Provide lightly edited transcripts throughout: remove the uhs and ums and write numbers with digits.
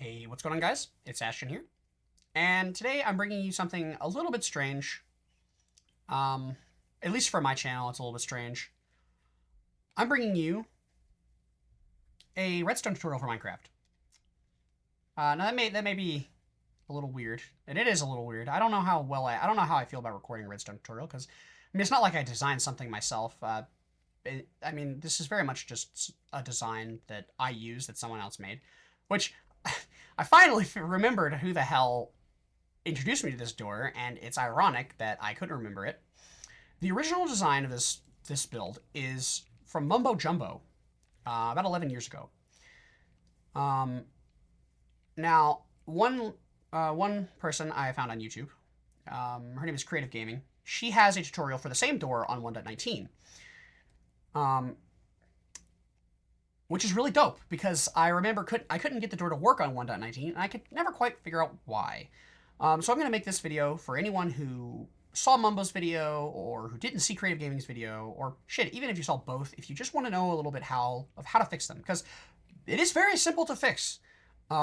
Hey, what's going on, guys? It's Ashton here, and today I'm bringing you something a little bit strange. Um, at least for my channel, it's a little bit strange. I'm bringing you a Redstone tutorial for Minecraft. Now that may be a little weird, and it is a little weird. I don't know how well I don't know how I feel about recording a Redstone tutorial because it's not like I designed something myself. This is very much just a design that I use that someone else made, which I finally remembered who the hell introduced me to this door, and it's ironic that I couldn't remember it. The original design of this build is from Mumbo Jumbo, about 11 years ago. Now, one person I found on YouTube, her name is Creative Gaming. She has a tutorial for the same door on 1.19. Which is really dope because I remember I couldn't get the door to work on 1.19, and I could never quite figure out why. So I'm going to make this video for anyone who saw Mumbo's video or who didn't see Creative Gaming's video, or shit, even if you saw both, if you just want to know a little bit how to fix them, because it is very simple to fix.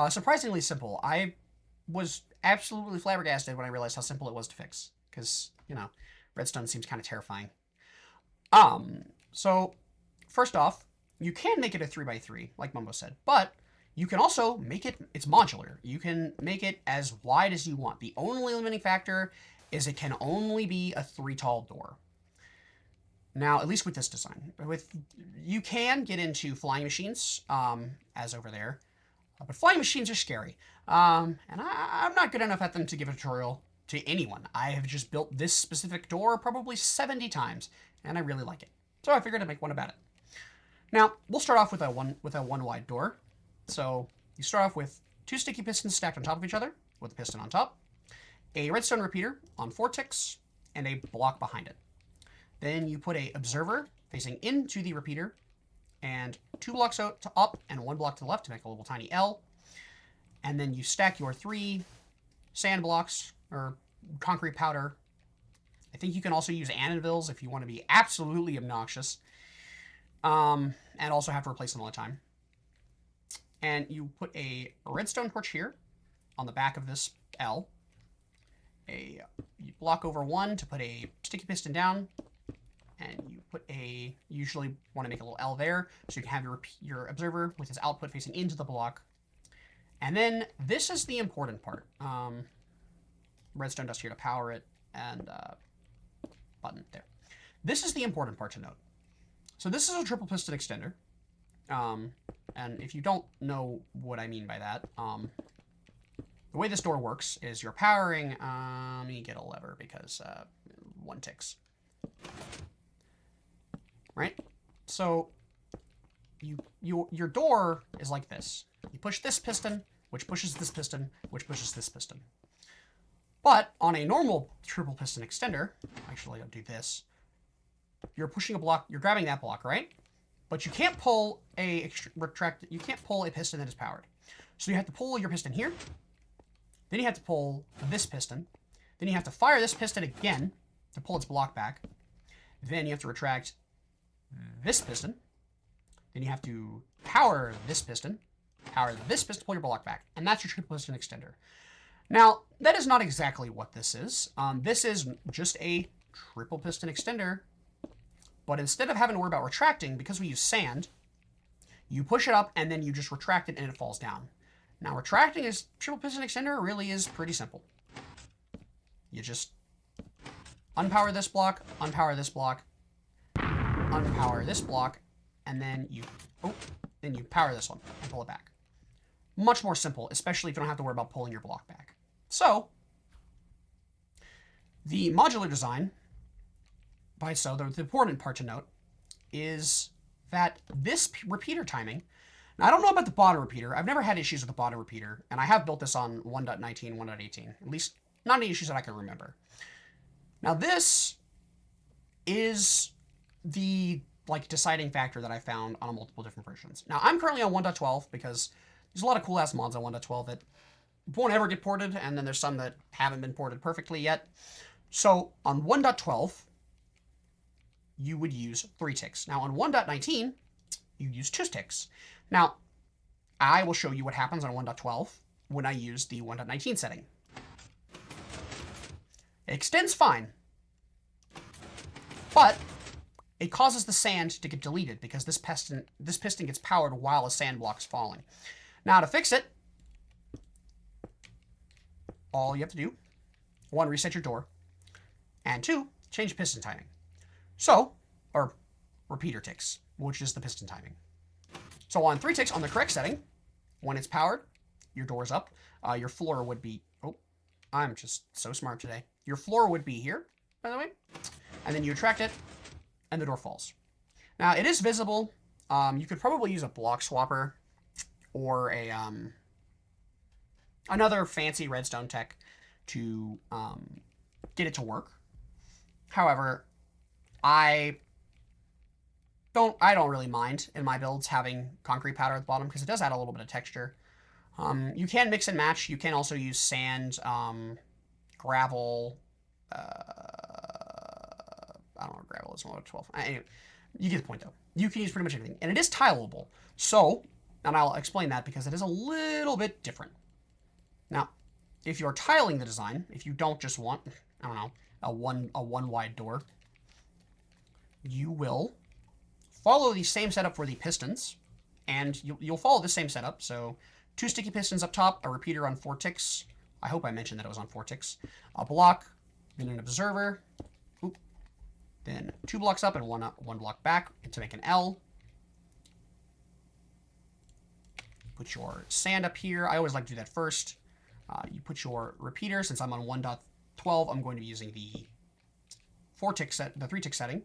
Surprisingly simple. I was absolutely flabbergasted when I realized how simple it was to fix, because, Redstone seems kind of terrifying. So first off, you can make it a 3x3, like Mumbo said, but you can also make it's modular. You can make it as wide as you want. The only limiting factor is it can only be a 3 tall door. Now, at least with this design. You can get into flying machines, as over there, but flying machines are scary. And I'm not good enough at them to give a tutorial to anyone. I have just built this specific door probably 70 times, and I really like it. So I figured to make one about it. Now, we'll start off with a one wide door. So you start off with 2 sticky pistons stacked on top of each other, with a piston on top, a redstone repeater on 4 ticks, and a block behind it. Then you put a observer facing into the repeater, and 2 blocks out to up and 1 block to the left to make a little tiny L. And then you stack your 3 sand blocks, or concrete powder. I think you can also use anvils if you want to be absolutely obnoxious. And also have to replace them all the time. And you put a redstone torch here on the back of this L. You block over 1 to put a sticky piston down, and you usually want to make a little L there, so you can have your observer with his output facing into the block. And then this is the important part. Redstone dust here to power it, and button there. This is the important part to note. So this is a triple piston extender, and if you don't know what I mean by that, the way this door works is you're powering, let me get a lever because 1 ticks, right? So your door is like this. You push this piston, which pushes this piston, which pushes this piston. But on a normal triple piston extender, actually I'll do this. You're pushing a block, you're grabbing that block, right? But you can't pull you can't pull a piston that is powered. So you have to pull your piston here, then you have to pull this piston, then you have to fire this piston again to pull its block back, then you have to retract this piston, then you have to power this piston, pull your block back, and that's your triple piston extender. Now, that is not exactly what this is. This is just a triple piston extender. But instead of having to worry about retracting, because we use sand, you push it up and then you just retract it and it falls down. Now, retracting this triple piston extender really is pretty simple. You just unpower this block, unpower this block, unpower this block, and then you power this one and pull it back. Much more simple, especially if you don't have to worry about pulling your block back. So, the modular design, the important part to note is that this repeater timing, now I don't know about the bottom repeater. I've never had issues with the bottom repeater, and I have built this on 1.19, 1.18. At least not any issues that I can remember. Now this is the deciding factor that I found on multiple different versions. Now I'm currently on 1.12 because there's a lot of cool ass mods on 1.12 that won't ever get ported, and then there's some that haven't been ported perfectly yet. So on 1.12, you would use 3 ticks. Now on 1.19, you use 2 ticks. Now, I will show you what happens on 1.12 when I use the 1.19 setting. It extends fine, but it causes the sand to get deleted because this piston gets powered while a sand block is falling. Now to fix it, all you have to do, 1, reset your door, and 2, change piston timing. So, or repeater ticks, which is the piston timing. So on 3 ticks on the correct setting, when it's powered, your door's up. Your floor would be, oh, I'm just so smart today. Your floor would be here, by the way. And then you attract it, and the door falls. Now, it is visible. You could probably use a block swapper or a another fancy redstone tech to get it to work. However, I don't really mind in my builds having concrete powder at the bottom because it does add a little bit of texture. You can mix and match. You can also use sand, gravel. I don't know what gravel is. 12. Anyway, you get the point though. You can use pretty much anything, and it is tileable. So, and I'll explain that because it is a little bit different. Now, if you're tiling the design, if you don't just want, I don't know, a one wide door, you will follow the same setup for the pistons, and you'll follow the same setup. So 2 sticky pistons up top, a repeater on 4 ticks. I hope I mentioned that it was on 4 ticks. A block, then an observer, then 2 blocks up and one block back to make an L. Put your sand up here. I always like to do that first. You put your repeater. Since I'm on 1.12, I'm going to be using the 3 tick setting.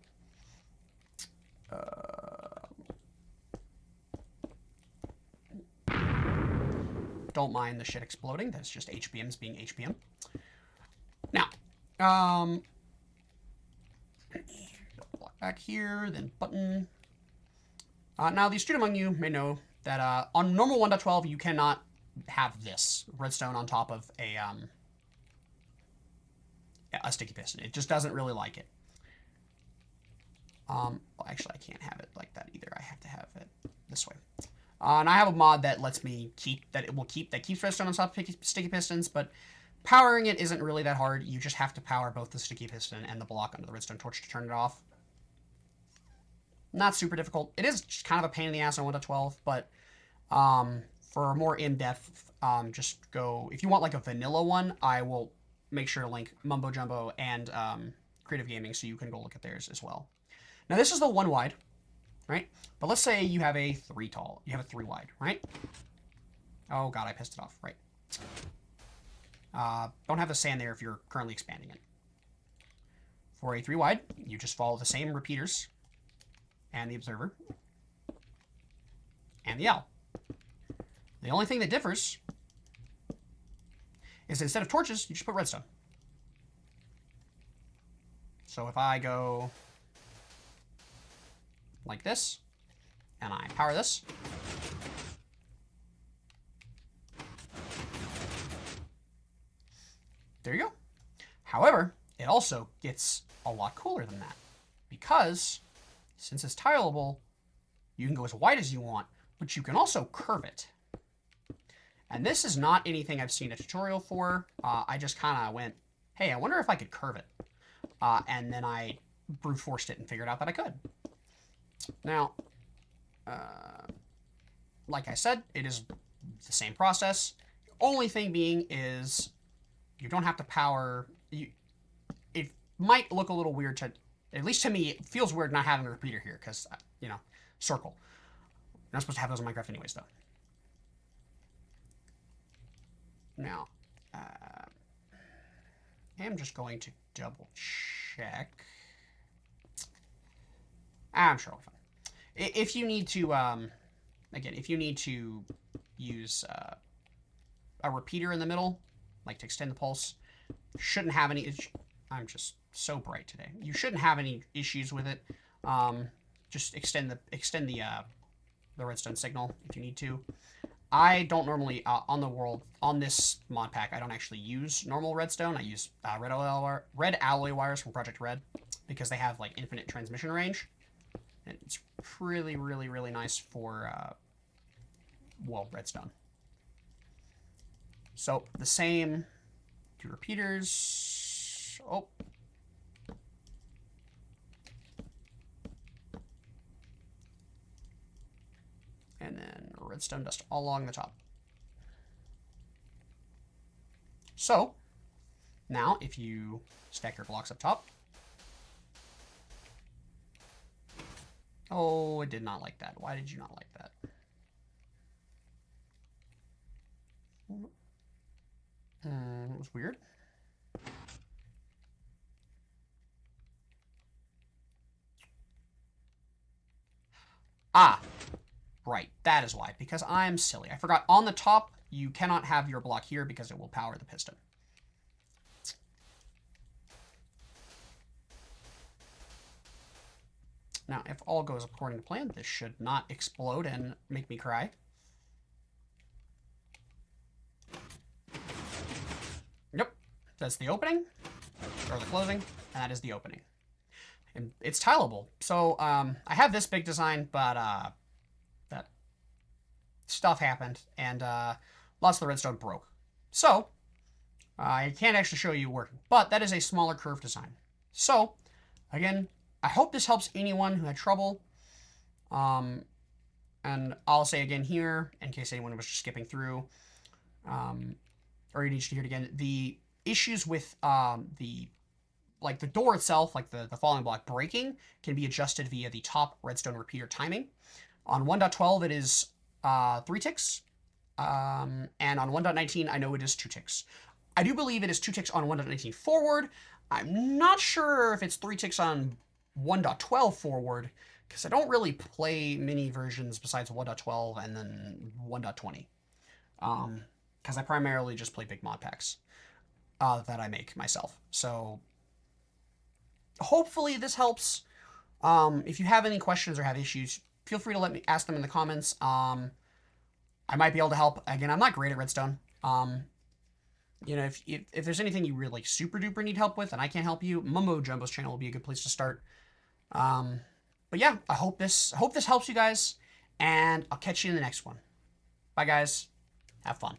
Don't mind the shit exploding. That's just HBMs being HBM. Now, block back here, then button. Now, the astute among you may know that on normal 1.12, you cannot have this redstone on top of a sticky piston. It just doesn't really like it. Well, actually, I can't have it like that either. I have to have it this way. And I have a mod that lets me keeps redstone on top of sticky pistons, but powering it isn't really that hard. You just have to power both the sticky piston and the block under the redstone torch to turn it off. Not super difficult. It is just kind of a pain in the ass on 1.12, but for more in-depth, just go, if you want like a vanilla one, I will make sure to link Mumbo Jumbo and Creative Gaming so you can go look at theirs as well. Now this is the 1 wide, right? But let's say you have a 3 tall, you have a 3 wide, right? Oh god, I pissed it off, right. Don't have the sand there if you're currently expanding it. For a 3 wide, you just follow the same repeaters and the observer and the L. The only thing that differs is that instead of torches, you just put redstone. So if I go like this, and I power this, there you go. However, it also gets a lot cooler than that, because since it's tileable, you can go as wide as you want, but you can also curve it. And this is not anything I've seen a tutorial for. I just kind of went, hey, I wonder if I could curve it. And then I brute forced it and figured out that I could. Now, like I said, it is the same process. The only thing being is you don't have to power. It might look a little weird to, at least to me, it feels weird not having a repeater here because, you know, circle. You're not supposed to have those in Minecraft anyways, though. Now, I'm just going to double check. I'm sure we're fine. If you need to, again, if you need to use a repeater in the middle, like to extend the pulse, shouldn't have any. I'm just so bright today. You shouldn't have any issues with it. Just extend the redstone signal if you need to. I don't normally on this mod pack. I don't actually use normal redstone. I use red alloy wires from Project Red because they have like infinite transmission range. And it's really, really, really nice for, well, redstone. So the same, 2 repeaters. Oh. And then redstone dust all along the top. So now if you stack your blocks up top. Oh, it did not like that. Why did you not like that? It was weird. Ah, right. That is why. Because I'm silly. I forgot on the top, you cannot have your block here because it will power the piston. Now, if all goes according to plan, this should not explode and make me cry. Yep. That's the opening, or the closing, and that is the opening. And it's tileable. So I have this big design, but that stuff happened, and lots of the redstone broke. So I can't actually show you working, but that is a smaller curve design. So again, I hope this helps anyone who had trouble. And I'll say again here, in case anyone was just skipping through, or you need to hear it again, the issues with the door itself, like the falling block breaking, can be adjusted via the top redstone repeater timing. On 1.12, it is 3 ticks. And on 1.19, I know it is 2 ticks. I do believe it is 2 ticks on 1.19 forward. I'm not sure if it's 3 ticks on 1.12 forward, because I don't really play many versions besides 1.12 and then 1.20. Because I primarily just play big mod packs that I make myself. So hopefully this helps. If you have any questions or have issues, feel free to let me ask them in the comments. I might be able to help. Again, I'm not great at redstone. You know, if there's anything you really super duper need help with and I can't help you, Mumbo Jumbo's channel will be a good place to start. But yeah, I hope this helps you guys, and I'll catch you in the next one. Bye guys. Have fun.